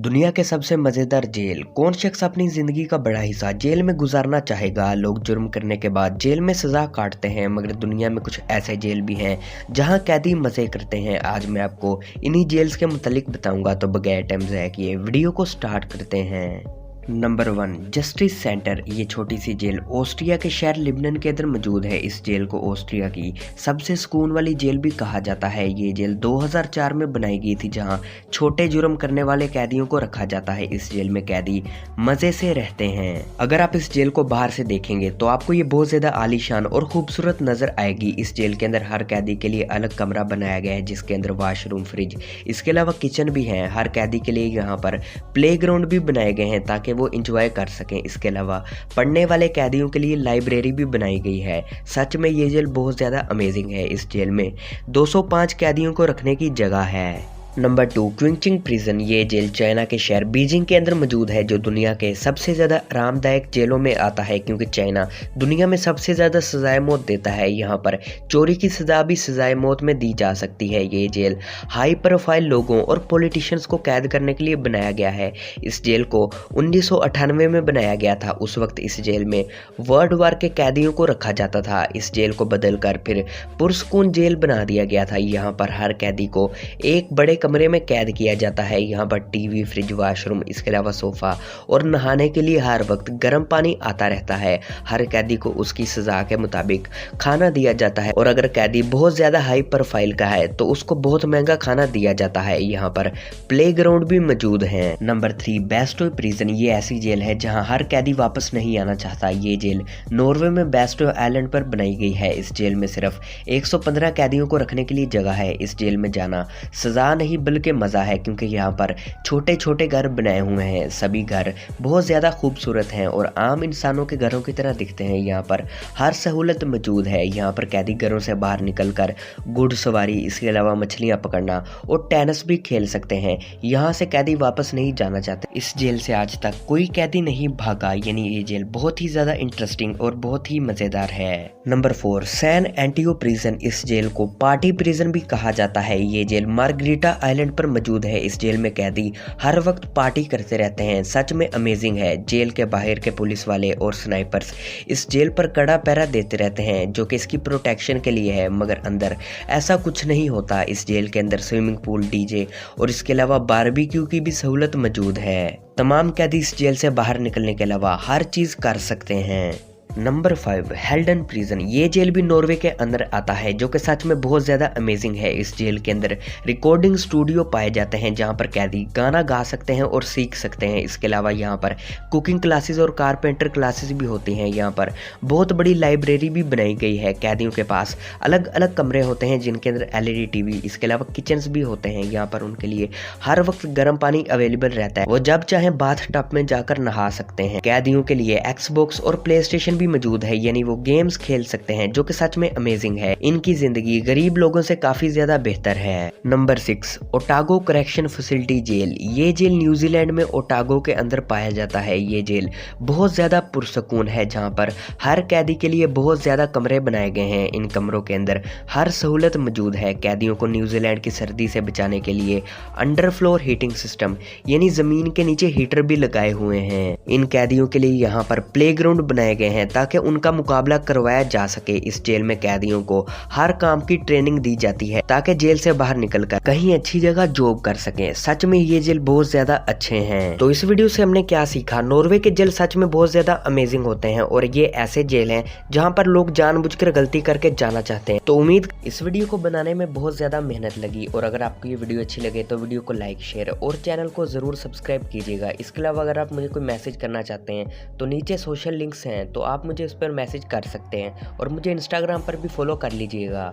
दुनिया के सबसे मजेदार जेल। कौन शख्स अपनी जिंदगी का बड़ा हिस्सा जेल में गुजारना चाहेगा। लोग जुर्म करने के बाद जेल में सजा काटते हैं, मगर दुनिया में कुछ ऐसे जेल भी हैं जहां कैदी मजे करते हैं। आज मैं आपको इन्हीं जेल्स के मुतालिक बताऊंगा, तो बगैर टाइम ज़ाया किए वीडियो को स्टार्ट करते हैं। Number 1, justice centre. ये छोटी सी जेल ऑस्ट्रिया के शहर लिबनन के अंदर मौजूद है। इस जेल को ऑस्ट्रिया की सबसे सुकून वाली जेल भी कहा जाता है। ये जेल 2004 में बनाई गई थी, जहां छोटे जुर्म करने वाले कैदियों को रखा जाता है। इस जेल में कैदी मजे से रहते हैं। अगर आप इस जेल को बाहर से देखेंगे तो आपको ये बहुत ज्यादा आलीशान और खूबसूरत नजर आएगी। इस जेल के अंदर हर कैदी के लिए अलग कमरा बनाया गया है, जिसके अंदर वॉशरूम, फ्रिज, इसके अलावा किचन भी है। हर कैदी के लिए यहाँ पर प्ले ग्राउंड भी बनाए गए हैं ताकि वो इंजॉय कर सकें। इसके अलावा पढ़ने वाले कैदियों के लिए लाइब्रेरी भी बनाई गई है। सच में ये जेल बहुत ज़्यादा अमेजिंग है। इस जेल में 205 कैदियों को रखने की जगह है। Number 2, quenching prison. ये जेल चाइना के शहर बीजिंग के अंदर मौजूद है, जो दुनिया के सबसे ज़्यादा आरामदायक जेलों में आता है, क्योंकि चाइना दुनिया में सबसे ज़्यादा सजाए मौत देता है। यहाँ पर चोरी की सजा भी सजाए मौत में दी जा सकती है। ये जेल हाई प्रोफाइल लोगों और पॉलिटिशियंस को कैद करने के लिए बनाया गया है। इस जेल को 1998 में बनाया गया था। उस वक्त इस जेल में वर्ल्ड वार के कैदियों को रखा जाता था। इस जेल को बदलकर फिर पुरस्कून जेल बना दिया गया था। यहाँ पर हर कैदी को एक बड़े कमरे में कैद किया जाता है। यहाँ पर टीवी, फ्रिज, वॉशरूम, इसके अलावा सोफा और नहाने के लिए हर वक्त गर्म पानी आता रहता है। हर कैदी को उसकी सजा के मुताबिक खाना दिया जाता है, और अगर कैदी बहुत ज्यादा हाई प्रोफाइल का है तो उसको बहुत महंगा खाना दिया जाता है। यहाँ पर प्ले ग्राउंड भी मौजूद है। Number 3, Bairstow prison. ये ऐसी जेल है जहाँ हर कैदी वापस नहीं आना चाहता। ये जेल नॉर्वे में बेस्टो आइलैंड पर बनाई गई है। इस जेल में सिर्फ 115 कैदियों को रखने के लिए जगह है। इस जेल में जाना सजा नहीं बल्कि मजा है, क्योंकि यहाँ पर छोटे छोटे घर बनाए हुए हैं। सभी घर बहुत ज्यादा खूबसूरत हैं और आम इंसानों के घरों की तरह दिखते हैं। यहाँ पर हर सहूलत मौजूद है। यहाँ पर कैदी घरों से बाहर निकलकर घुड़सवारी, इसके अलावा मछलियां पकड़ना और टेनिस भी खेल सकते हैं। यहाँ से कैदी वापस नहीं जाना चाहते। इस जेल से आज तक कोई कैदी नहीं भागा, यानी ये जेल बहुत ही ज्यादा इंटरेस्टिंग और बहुत ही मजेदार है। Number 4, San Antonio prison. इस जेल को पार्टी प्रिजन भी कहा जाता है। ये जेल मार्गरीटा आइलैंड पर मौजूद है। इस जेल में कैदी हर वक्त पार्टी करते रहते हैं। सच में अमेजिंग है। जेल के बाहर के पुलिस वाले और स्नाइपर्स इस जेल पर कड़ा पहरा देते रहते हैं, जो कि इसकी प्रोटेक्शन के लिए है, मगर अंदर ऐसा कुछ नहीं होता। इस जेल के अंदर स्विमिंग पूल, डीजे और इसके अलावा बारबेक्यू की भी सहूलत मौजूद है। तमाम कैदी इस जेल से बाहर निकलने के अलावा हर चीज कर सकते हैं। Number 5, हेल्डन prison. ये जेल भी नॉर्वे के अंदर आता है, जो कि सच में बहुत ज़्यादा अमेजिंग है। इस जेल के अंदर रिकॉर्डिंग स्टूडियो पाए जाते हैं, जहां पर कैदी गाना गा सकते हैं और सीख सकते हैं। इसके अलावा यहां पर कुकिंग क्लासेस और कारपेंटर क्लासेस भी होती हैं। यहाँ पर बहुत बड़ी लाइब्रेरी भी बनाई गई है। कैदियों के पास अलग अलग कमरे होते हैं, जिनके अंदर LED टीवी, इसके अलावा किचन्स भी होते हैं। यहाँ पर उनके लिए हर वक्त गर्म पानी अवेलेबल रहता है। वो जब चाहे बाथ टब में जाकर नहा सकते हैं। कैदियों के लिए एक्सबॉक्स और प्ले स्टेशन भी मौजूद है, यानी वो गेम्स खेल सकते हैं, जो कि सच में अमेजिंग है। इनकी जिंदगी गरीब लोगों से काफी ज्यादा बेहतर है। नंबर 6, ओटागो करेक्शन फैसिलिटी जेल। ये जेल न्यूजीलैंड में ओटागो के अंदर पाया जाता है। ये जेल बहुत ज्यादा पुरसकून है, जहां पर हर कैदी के लिए बहुत ज्यादा कमरे बनाए गए हैं। इन कमरों के अंदर हर सहूलत मौजूद है। कैदियों को न्यूजीलैंड की सर्दी से बचाने के लिए अंडर फ्लोर हीटिंग सिस्टम, यानी जमीन के नीचे हीटर भी लगाए हुए हैं। इन कैदियों के लिए यहाँ पर प्ले ग्राउंड बनाए गए हैं ताकि उनका मुकाबला करवाया जा सके। इस जेल में कैदियों को हर काम की ट्रेनिंग दी जाती है, ताकि जेल से बाहर निकलकर कहीं अच्छी जगह जॉब कर सकें। सच में ये जेल बहुत ज्यादा अच्छे हैं। तो इस वीडियो से हमने क्या सीखा? नॉर्वे के जेल सच में बहुत ज्यादा अमेजिंग होते हैं, और ये ऐसे जेल हैं जहां पर लोग जानबूझकर गलती करके जाना चाहते हैं। तो उम्मीद इस वीडियो को बनाने में बहुत ज्यादा मेहनत लगी, और अगर आपको ये वीडियो अच्छी लगे तो वीडियो को लाइक, शेयर और चैनल को जरूर सब्सक्राइब कीजिएगा। इसके अलावा अगर आप मुझे कोई मैसेज करना चाहते हैं तो नीचे सोशल लिंक्स हैं, तो आप मुझे उस पर मैसेज कर सकते हैं, और मुझे इंस्टाग्राम पर भी फॉलो कर लीजिएगा।